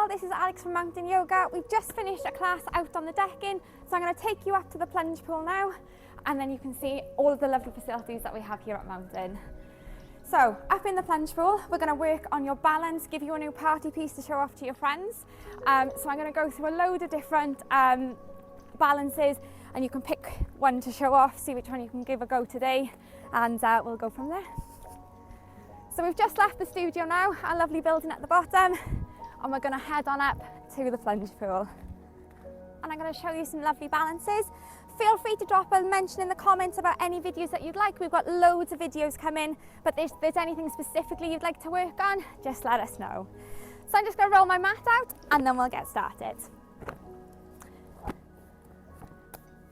all, this is Alex from Mountain Yoga. We've just finished a class out on the decking, so I'm going to take you up to the plunge pool now, and then you can see all of the lovely facilities that we have here at Mountain. So, up in the plunge pool, we're going to work on your balance, give you a new party piece to show off to your friends. So I'm going to go through a load of different balances, and you can pick one to show off, see which one you can give a go today, and we'll go from there. So we've just left the studio now, our lovely building at the bottom, and we're going to head on up to the plunge pool. And I'm going to show you some lovely balances. Feel free to drop a mention in the comments about any videos that you'd like. We've got loads of videos coming, but if there's anything specifically you'd like to work on, just let us know. So I'm just going to roll my mat out and then we'll get started.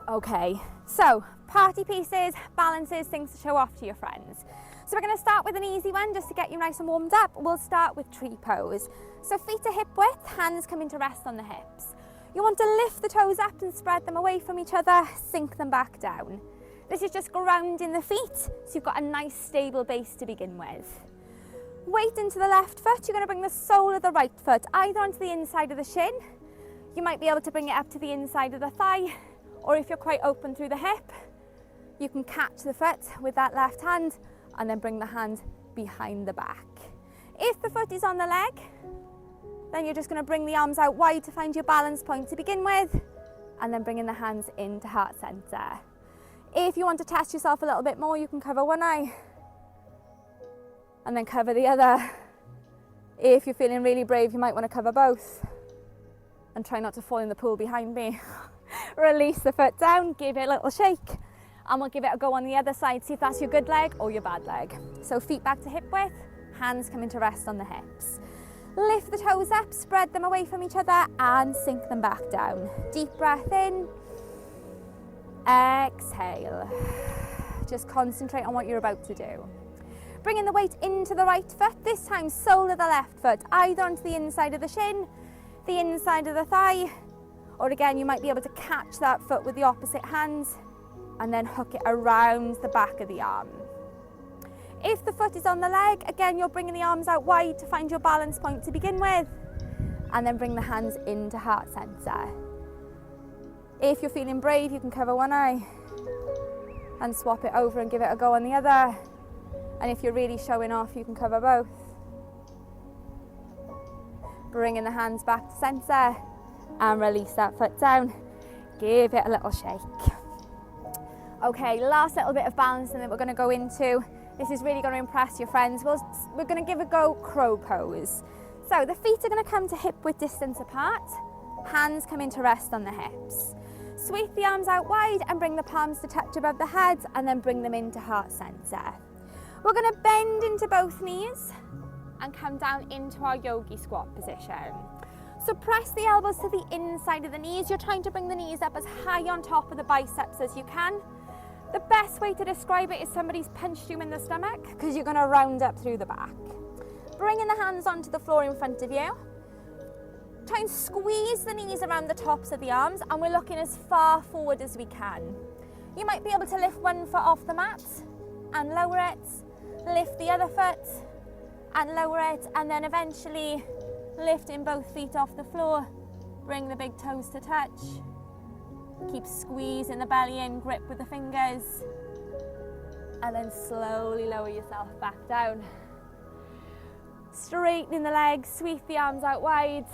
Okay, so party pieces, balances, things to show off to your friends. So we're going to start with an easy one just to get you nice and warmed up. We'll start with tree pose. So feet are hip width, hands coming to rest on the hips. You want to lift the toes up and spread them away from each other, sink them back down. This is just grounding the feet, so you've got a nice stable base to begin with. Weight into the left foot, you're going to bring the sole of the right foot either onto the inside of the shin. You might be able to bring it up to the inside of the thigh, or if you're quite open through the hip, you can catch the foot with that left hand and then bring the hand behind the back. If the foot is on the leg, then you're just going to bring the arms out wide to find your balance point to begin with, and then bringing the hands into heart center. If you want to test yourself a little bit more, you can cover one eye and then cover the other. If you're feeling really brave, you might want to cover both and try not to fall in the pool behind me. Release the foot down, give it a little shake, and we'll give it a go on the other side, see if that's your good leg or your bad leg. So feet back to hip width, hands coming to rest on the hips. Lift the toes up, spread them away from each other and sink them back down. Deep breath in, exhale. Just concentrate on what you're about to do. Bringing the weight into the right foot, this time sole of the left foot, either onto the inside of the shin, the inside of the thigh, or again you might be able to catch that foot with the opposite hand and then hook it around the back of the arm. If the foot is on the leg, again you're bringing the arms out wide to find your balance point to begin with, and then bring the hands into heart center. If you're feeling brave, you can cover one eye and swap it over and give it a go on the other. And if you're really showing off, you can cover both. Bringing the hands back to center and release that foot down. Give it a little shake. Okay, last little bit of balance and then we're going to go into, this is really going to impress your friends. We're going to give a go crow pose. So the feet are going to come to hip width distance apart, hands come into rest on the hips. Sweep the arms out wide and bring the palms to touch above the head and then bring them into heart center. We're going to bend into both knees and come down into our yogi squat position. So press the elbows to the inside of the knees. You're trying to bring the knees up as high on top of the biceps as you can. The best way to describe it is somebody's punched you in the stomach because you're going to round up through the back. Bringing the hands onto the floor in front of you. Try and squeeze the knees around the tops of the arms and we're looking as far forward as we can. You might be able to lift one foot off the mat and lower it. Lift the other foot and lower it, and then eventually lifting both feet off the floor. Bring the big toes to touch. Keep squeezing the belly in, grip with the fingers, and then slowly lower yourself back down. Straightening the legs, sweep the arms out wide,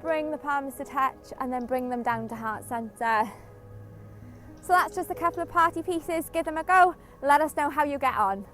bring the palms to touch, and then bring them down to heart center. So that's just a couple of party pieces. Give them a go. Let us know how you get on.